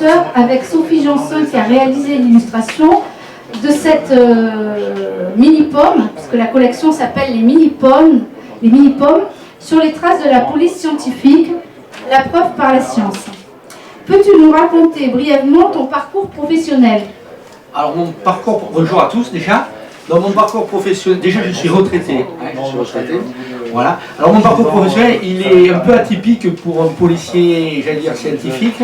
illustrateur, avec Sophie Janson qui a réalisé l'illustration de cette mini-pomme, puisque la collection s'appelle les mini-pommes, sur les traces de la police scientifique, la preuve par la science. Peux-tu nous raconter brièvement ton parcours professionnel? Alors mon parcours, bonjour à tous déjà. Dans mon parcours professionnel, déjà je suis retraité. Voilà. Alors mon parcours professionnel, il est un peu atypique pour un policier, j'allais dire scientifique.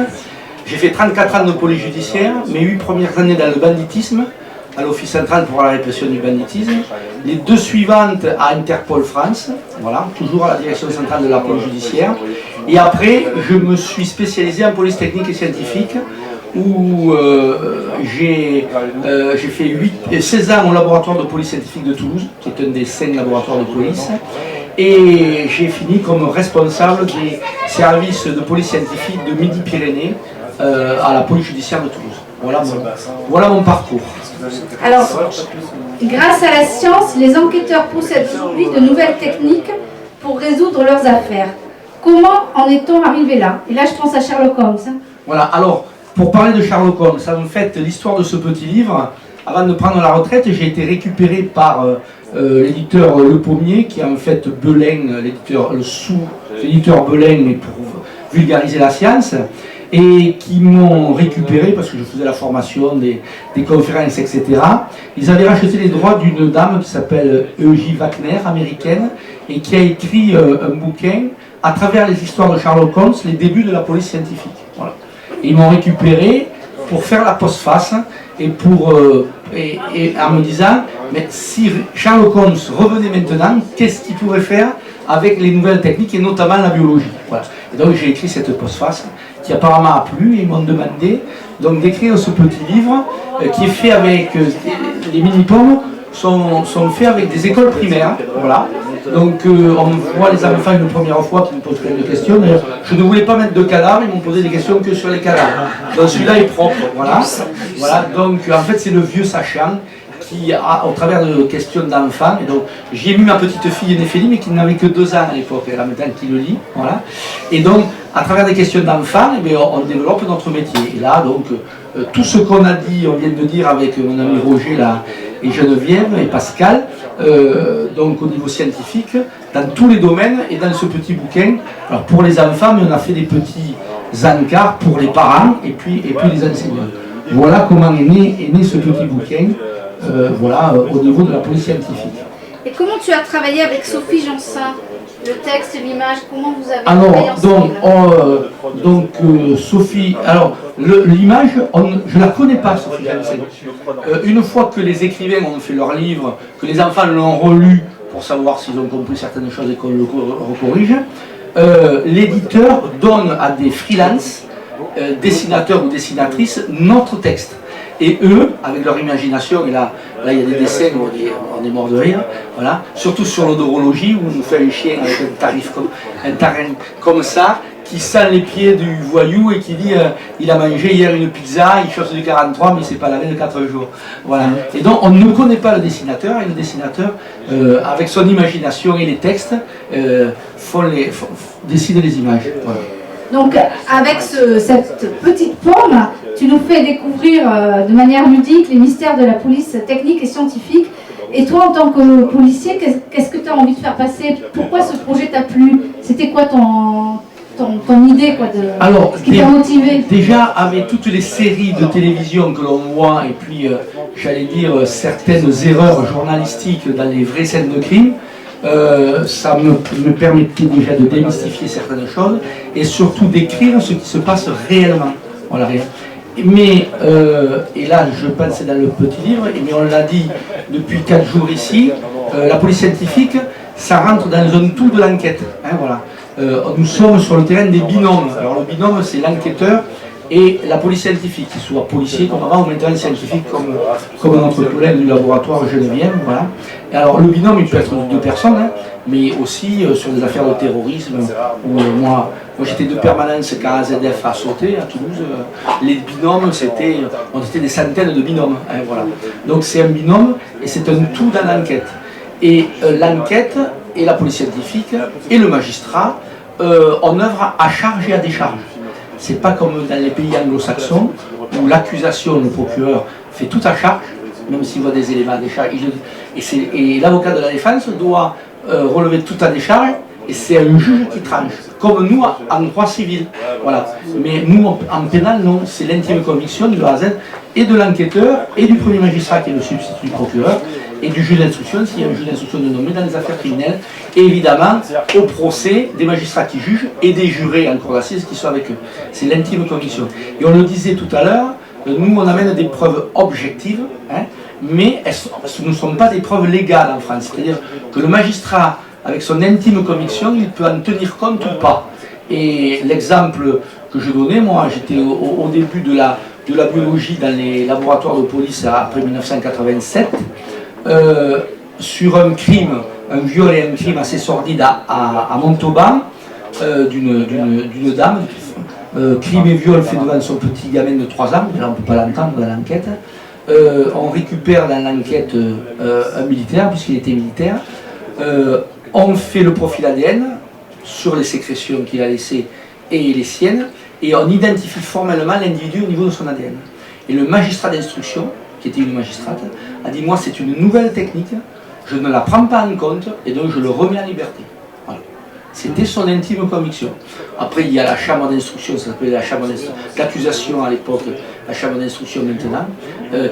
J'ai fait 34 ans de police judiciaire, mes 8 premières années dans le banditisme, à l'Office central pour la répression du banditisme. Les 2 suivantes à Interpol France, voilà, toujours à la direction centrale de la police judiciaire. Et après, je me suis spécialisé en police technique et scientifique, où j'ai fait 16 ans au laboratoire de police scientifique de Toulouse, qui est un des 5 laboratoires de police, et j'ai fini comme responsable des services de police scientifique de Midi-Pyrénées à la police judiciaire de Toulouse. Voilà mon parcours. Alors, grâce à la science, les enquêteurs possèdent aujourd'hui de nouvelles techniques pour résoudre leurs affaires. Comment en est-on arrivé là? Et là, je pense à Sherlock Holmes. Voilà, alors, pour parler de Sherlock Holmes, en fait, l'histoire de ce petit livre, avant de prendre la retraite, j'ai été récupéré par l'éditeur Le Pommier, qui est en fait Belin, l'éditeur Belin, mais pour vulgariser la science, et qui m'ont récupéré, parce que je faisais la formation, des conférences, etc. Ils avaient racheté les droits d'une dame qui s'appelle Eugie Wagner, américaine, et qui a écrit un bouquin à travers les histoires de Sherlock Holmes, les débuts de la police scientifique. Voilà. Et ils m'ont récupéré pour faire la postface et en me disant, mais si Sherlock Holmes revenait maintenant, qu'est-ce qu'il pourrait faire avec les nouvelles techniques et notamment la biologie. Voilà. Et donc j'ai écrit cette postface qui apparemment a plu et ils m'ont demandé donc d'écrire ce petit livre qui est fait avec les mini-pommes sont faits avec des écoles primaires. Voilà. Donc on voit les enfants une première fois qui me posent plein de questions. D'ailleurs, je ne voulais pas mettre de cadavres, ils m'ont posé des questions que sur les cadavres. Donc celui-là est propre, voilà. Donc en fait c'est le vieux sachant qui a, au travers de questions d'enfants, et donc j'y ai mis ma petite fille Néphélie, mais qui n'avait que 2 ans à l'époque, et là maintenant qui le lit, voilà. Et donc, à travers des questions d'enfants, on développe notre métier. Et là, donc, tout ce qu'on a dit, on vient de dire avec mon ami Roger là, et Geneviève et Pascal, donc au niveau scientifique, dans tous les domaines, et dans ce petit bouquin, alors pour les enfants, mais on a fait des petits encarts pour les parents, et puis les enseignants. Voilà comment est né ce petit bouquin. Au niveau de la police scientifique. Et comment tu as travaillé avec Sophie Janson? Le texte, l'image, comment vous avez travaillé ensemble? Sophie, alors l'image, je ne la connais pas, Sophie Janson. Une fois que les écrivains ont fait leur livre, que les enfants l'ont relu pour savoir s'ils ont compris certaines choses et qu'on le recorrige, l'éditeur donne à des freelances, dessinateurs ou dessinatrices, notre texte. Et eux, avec leur imagination, et là il y a des dessins où on est mort de rire, voilà. Surtout sur l'odorologie, où on nous fait un chien avec un tarin comme ça, qui sent les pieds du voyou et qui dit il a mangé hier une pizza, il chausse du 43, mais il ne s'est pas lavé de 4 jours. Voilà. Et donc on ne connaît pas le dessinateur, et le dessinateur, avec son imagination et les textes, décide les images. Voilà. Donc, avec cette petite pomme, tu nous fais découvrir de manière ludique les mystères de la police technique et scientifique. Et toi, en tant que policier, qu'est-ce que tu as envie de faire passer? Pourquoi ce projet t'a plu? C'était quoi ton idée, quoi, ce qui t'a motivé? Déjà, avec toutes les séries de télévision que l'on voit, et puis, j'allais dire, certaines erreurs journalistiques dans les vraies scènes de crime, ça me permettait déjà de démystifier certaines choses et surtout d'écrire ce qui se passe réellement. Voilà, mais, et là je pense dans le petit livre, mais on l'a dit depuis 4 jours ici, la police scientifique, ça rentre dans un tout de l'enquête. Hein, voilà. Nous sommes sur le terrain des binômes. Alors le binôme, c'est l'enquêteur et la police scientifique, qu'il soit policier comme avant ou maintenant scientifique comme notre collègue du laboratoire Geneviève. Voilà. Et alors le binôme, il peut être de 2 personnes, hein, mais aussi sur des affaires de terrorisme, où moi j'étais de permanence quand AZF a sauté à Toulouse, les binômes, on était des centaines de binômes. Hein, voilà. Donc c'est un binôme et c'est un tout dans l'enquête. Et l'enquête et la police scientifique et le magistrat, on œuvre à charge et à décharge. C'est pas comme dans les pays anglo-saxons où l'accusation, le procureur, fait tout à charge, même s'il voit des éléments à décharge. Et l'avocat de la défense doit relever tout à décharge, et c'est un juge qui tranche, comme nous en droit civil. Voilà. Mais nous, en pénal, non, c'est l'intime conviction de A à Z, et de l'enquêteur, et du premier magistrat qui est le substitut du procureur, et du juge d'instruction, s'il y a un juge d'instruction de nommer dans les affaires criminelles, et évidemment, au procès, des magistrats qui jugent, et des jurés en cour d'assises qui sont avec eux. C'est l'intime conviction. Et on le disait tout à l'heure, nous, on amène des preuves objectives, hein, mais ce ne sont pas des preuves légales en France. C'est-à-dire que le magistrat, avec son intime conviction, il peut en tenir compte ou pas. Et l'exemple que je donnais, moi, j'étais au début de la biologie dans les laboratoires de police après 1987, sur un crime, un viol et un crime assez sordide à Montauban, d'une dame, crime et viol fait devant son petit gamin de 3 ans, là on ne peut pas l'entendre dans l'enquête. On récupère dans l'enquête un militaire, puisqu'il était militaire. On fait le profil ADN sur les sécrétions qu'il a laissées et les siennes, et on identifie formellement l'individu au niveau de son ADN. Et le magistrat d'instruction, qui était une magistrate, a dit: moi c'est une nouvelle technique, je ne la prends pas en compte, et donc je le remets en liberté. Voilà. C'était son intime conviction. Après il y a la chambre d'instruction, ça s'appelait la chambre d'accusation à l'époque, la chambre d'instruction maintenant,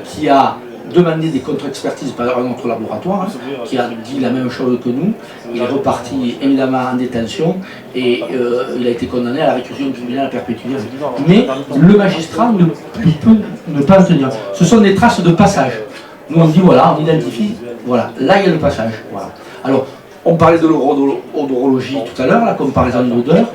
qui a demandé des contre-expertises par un autre laboratoire, qui a dit la même chose que nous. Il est reparti évidemment en détention et il a été condamné à la réclusion criminelle à perpétuité. Mais le magistrat ne peut ne pas le tenir. Ce sont des traces de passage. Nous on dit voilà, on identifie, voilà, là il y a le passage. Voilà. Alors, on parlait de l'odorologie tout à l'heure, la comparaison d'odeur.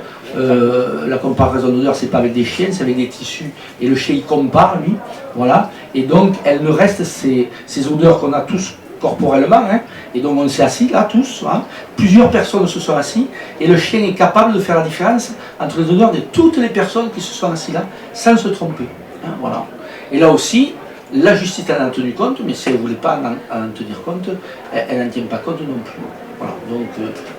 La comparaison d'odeur, c'est pas avec des chiens, c'est avec des tissus, et le chien il compare lui, voilà, et donc elle ne reste ces odeurs qu'on a tous corporellement, hein, et donc on s'est assis là tous, hein, plusieurs personnes se sont assis, et le chien est capable de faire la différence entre les odeurs de toutes les personnes qui se sont assis là, sans se tromper, hein, voilà. Et là aussi, la justice en a tenu compte, mais si elle ne voulait pas en tenir compte, elle n'en tient pas compte non plus. Voilà. Donc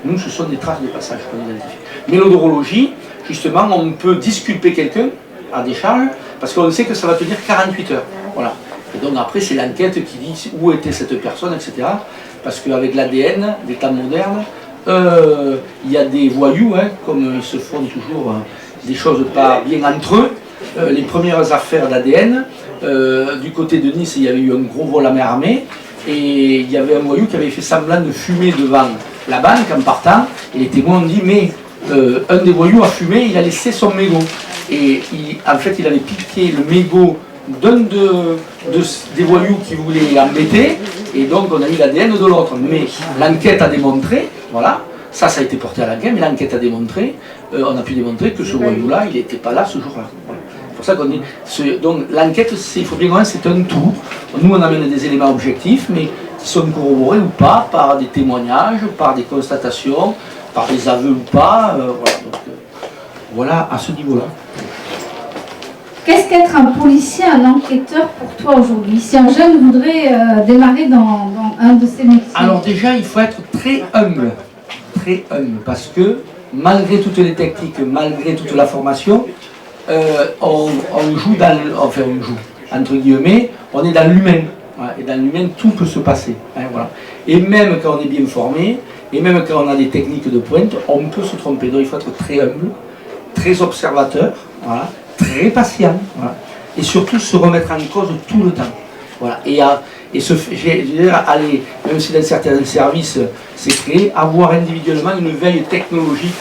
nous, ce sont des traces de passage qu'on identifie. Mais l'odorologie, justement, on peut disculper quelqu'un à décharge, parce qu'on sait que ça va tenir 48 heures. Voilà. Et donc après, c'est l'enquête qui dit où était cette personne, etc. Parce qu'avec l'ADN des temps modernes, il y a des voyous, hein, comme ils se font toujours des choses pas bien entre eux. Les premières affaires d'ADN, du côté de Nice, il y avait eu un gros vol à main armée, et il y avait un voyou qui avait fait semblant de fumer devant la banque en partant, et les témoins ont dit mais un des voyous a fumé, il a laissé son mégot, et en fait il avait piqué le mégot d'un des voyous qui voulait l'embêter, et donc on a mis l'ADN de l'autre. Mais l'enquête a démontré, voilà, ça a été porté à l'enquête, mais l'enquête a démontré, on a pu démontrer que ce voyou-là, il n'était pas là ce jour-là. Voilà. C'est pour ça qu'on dit, donc l'enquête, il faut bien comprendre, c'est un tout. Nous, on amène des éléments objectifs, mais qui sont corroborés ou pas par des témoignages, par des constatations, par des aveux ou pas. Voilà, donc, voilà à ce niveau-là. Qu'est-ce qu'être un policier, un enquêteur pour toi aujourd'hui? Si un jeune voudrait démarrer dans un de ces métiers. Alors déjà, il faut être très humble, parce que malgré toutes les techniques, malgré toute la formation, on joue dans, enfin on joue, entre guillemets, on est dans l'humain. Voilà, et dans l'humain, tout peut se passer. Hein, voilà. Et même quand on est bien formé, et même quand on a des techniques de pointe, on peut se tromper. Donc il faut être très humble, très observateur, voilà, très patient, voilà, et surtout se remettre en cause tout le temps. Voilà, et aller, même si dans certains services c'est créé, avoir individuellement une veille technologique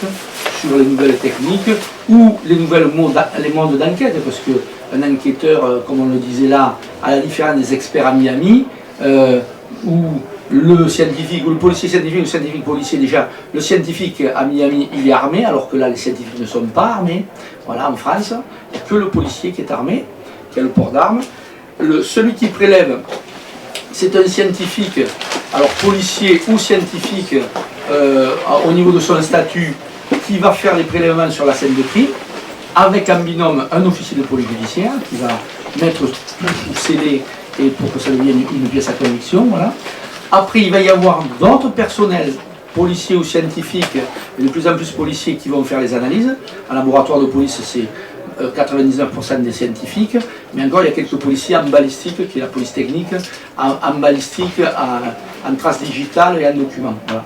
sur les nouvelles techniques ou les modes d'enquête, parce qu'un enquêteur, comme on le disait là, à la différence des experts à Miami, où le scientifique ou le policier scientifique, le scientifique policier, déjà, le scientifique à Miami, il est armé, alors que là, les scientifiques ne sont pas armés. Voilà, en France, il n'y a que le policier qui est armé, qui a le port d'armes. Celui qui prélève, c'est un scientifique, alors policier ou scientifique, au niveau de son statut, qui va faire les prélèvements sur la scène de crime, avec en binôme un officier de police judiciaire, qui va mettre tout scellé et pour que ça devienne une pièce à conviction, voilà. Après, il va y avoir d'autres personnels, policiers ou scientifiques, et de plus en plus policiers qui vont faire les analyses. Un laboratoire de police, c'est 99% des scientifiques, mais encore il y a quelques policiers en balistique, qui est la police technique, en balistique, en traces digitales et en documents. Voilà.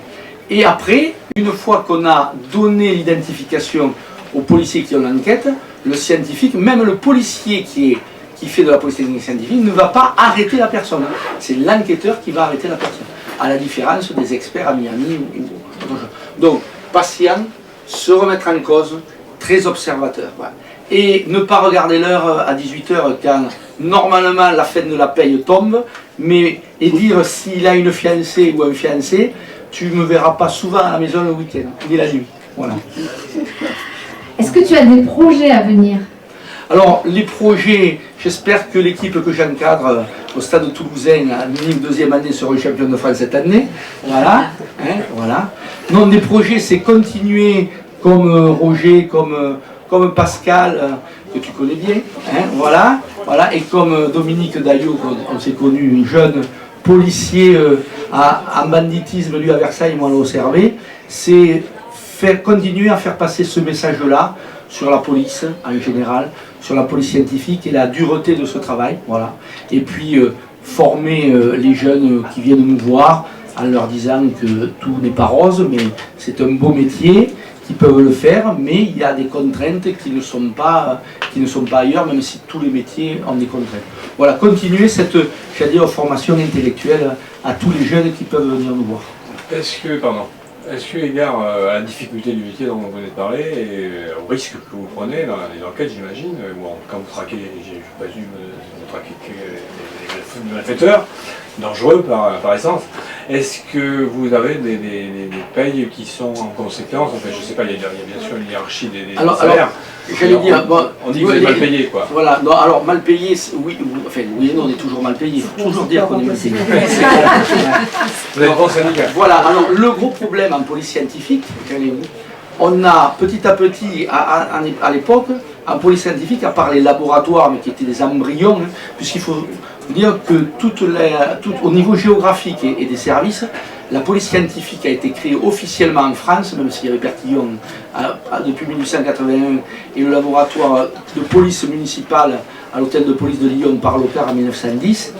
Et après, une fois qu'on a donné l'identification aux policiers qui ont l'enquête, le scientifique, même le policier qui fait de la police technique scientifique, ne va pas arrêter la personne. C'est l'enquêteur qui va arrêter la personne, à la différence des experts à Miami. Donc, patient, se remettre en cause, très observateur. Voilà. Et ne pas regarder l'heure à 18 h quand normalement la fin de la paye tombe, et dire s'il a une fiancée ou un fiancé, tu ne me verras pas souvent à la maison le week-end, ni la nuit. Voilà. Est-ce que tu as des projets à venir? Alors, les projets, j'espère que l'équipe que j'encadre au Stade Toulousain, à minimum deuxième année, sera champion de France cette année. Voilà. Hein, voilà. Non, des projets, c'est continuer comme Roger, comme Pascal, que tu connais bien. Hein, voilà. Voilà. Et comme Dominique Daillot, on s'est connu, jeune policier en banditisme, lui à Versailles, moi au CRB, c'est continuer à faire passer ce message-là sur la police en général, sur la police scientifique et la dureté de ce travail, voilà. Et puis former les jeunes qui viennent nous voir en leur disant que tout n'est pas rose, mais c'est un beau métier, qu'ils peuvent le faire, mais il y a des contraintes qui ne sont pas ailleurs, même si tous les métiers ont des contraintes. Voilà, continuer cette, j'allais dire, formation intellectuelle à tous les jeunes qui peuvent venir nous voir. Est-ce que, égard à la difficulté du métier dont vous venez de parler, et au risque que vous prenez dans les enquêtes, j'imagine, quand vous traquez, je présume, vous traquez les malfaiteurs, dangereux par essence, est-ce que vous avez des payes qui sont en conséquence? Enfin, je ne sais pas, il y a bien sûr une hiérarchie des salaires. J'allais dire, on dit que vous êtes mal payé, quoi. Voilà, non, alors mal payé, oui et non, on est toujours mal payé, il faut toujours dire qu'on est mal payé. Vous avez un bon syndicat. Voilà, alors le gros problème en police scientifique, on a petit à petit, à l'époque, en police scientifique, à part les laboratoires, mais qui étaient des embryons, hein, puisqu'il faut dire que au niveau géographique et des services, la police scientifique a été créée officiellement en France, même s'il y avait Pertillon depuis 1881, et le laboratoire de police municipale à l'hôtel de police de Lyon par Locard en 1910.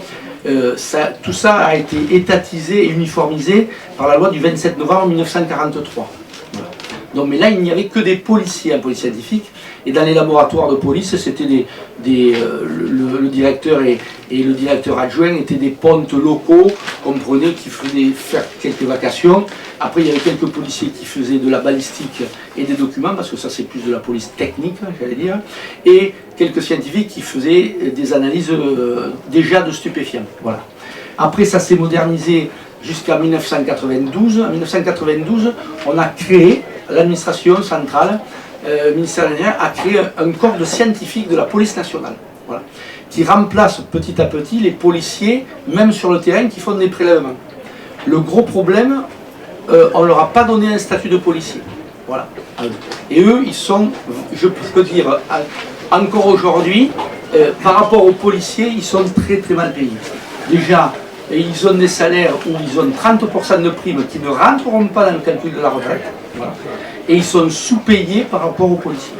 Tout ça a été étatisé et uniformisé par la loi du 27 novembre 1943. Voilà. Donc, mais là, il n'y avait que des policiers en police scientifique, et dans les laboratoires de police, c'était le directeur et le directeur adjoint étaient des pontes locaux, comprenez, qui faisaient faire quelques vacations. Après, il y avait quelques policiers qui faisaient de la balistique et des documents, parce que ça c'est plus de la police technique, j'allais dire, et quelques scientifiques qui faisaient des analyses déjà de stupéfiants. Voilà. Après, ça s'est modernisé jusqu'à 1992. En 1992, on a créé, l'administration centrale, le ministère de l'Intérieur a créé un corps de scientifiques de la police nationale, voilà, qui remplace petit à petit les policiers, même sur le terrain, qui font des prélèvements. Le gros problème, on ne leur a pas donné un statut de policier. Voilà. Et eux, ils sont, je peux dire, encore aujourd'hui, par rapport aux policiers, ils sont très très mal payés. Déjà, ils ont des salaires où ils ont 30% de primes qui ne rentreront pas dans le calcul de la retraite. Voilà. Et ils sont sous-payés par rapport aux policiers.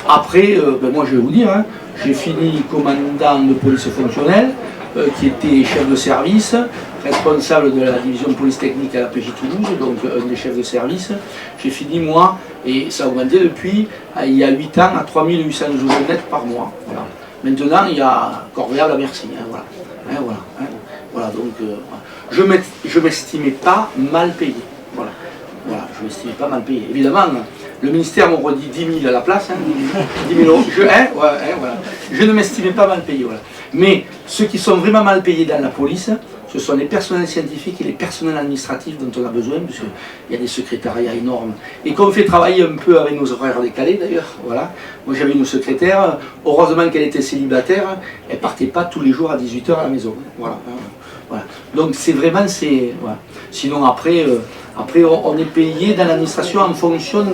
Après, moi je vais vous dire, hein, j'ai fini commandant de police fonctionnelle, qui était chef de service, responsable de la division police technique à la PJ Toulouse, donc un des chefs de service. J'ai fini moi, et ça a augmenté depuis, il y a 8 ans, à 3800 euros net par mois. Voilà. Maintenant, il y a corvéable à merci. Hein, voilà. Hein, voilà, hein. Voilà, donc je ne m'estimais pas mal payé. Voilà. Voilà, je ne m'estimais pas mal payé. Évidemment, le ministère m'aurait dit 10 000 à la place, hein, 10 000 euros. Voilà. Je ne m'estimais pas mal payé. Voilà. Mais ceux qui sont vraiment mal payés dans la police, ce sont les personnels scientifiques et les personnels administratifs dont on a besoin, parce qu'il y a des secrétariats énormes. Et qu'on fait travailler un peu avec nos horaires décalés d'ailleurs. Voilà. Moi j'avais une secrétaire, heureusement qu'elle était célibataire, elle ne partait pas tous les jours à 18 h à la maison. Voilà. Voilà. Donc c'est vraiment, voilà. Sinon après on est payé dans l'administration en fonction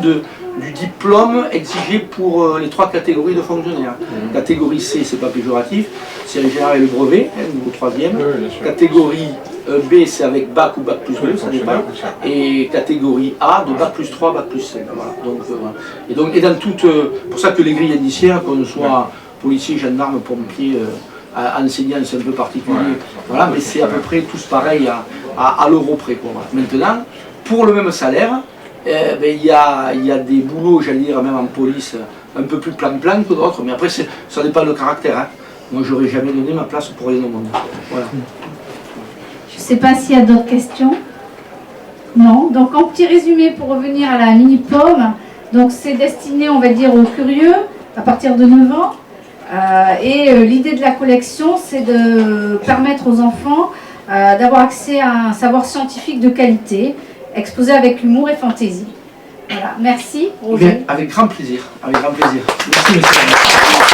du diplôme exigé pour les 3 catégories de fonctionnaires. Catégorie C, c'est pas péjoratif, c'est le général et le brevet, niveau 3e. Catégorie B, c'est avec bac ou bac plus 2, ça dépend. Et catégorie A, de bac plus 3, bac plus 5. Voilà. Donc, voilà. Et dans toute, pour ça que les grilles indiciaires, qu'on soit policier, gendarme, pompier, enseignant, c'est un peu particulier. Voilà, mais c'est à peu près tous pareil à l'euro près. Quoi. Voilà. Maintenant, pour le même salaire, il y a des boulots, j'allais dire, même en police, un peu plus plan-plan que d'autres, mais après, ça dépend de caractère. Hein. Moi, j'aurais jamais donné ma place pour rien au monde. Voilà. Je ne sais pas s'il y a d'autres questions. Non. Donc, en petit résumé, pour revenir à la mini-pomme, donc c'est destiné, on va dire, aux curieux, à partir de 9 ans. L'idée de la collection, c'est de permettre aux enfants d'avoir accès à un savoir scientifique de qualité, exposé avec humour et fantaisie. Voilà, merci Roger. Avec grand plaisir, avec grand plaisir. Merci monsieur.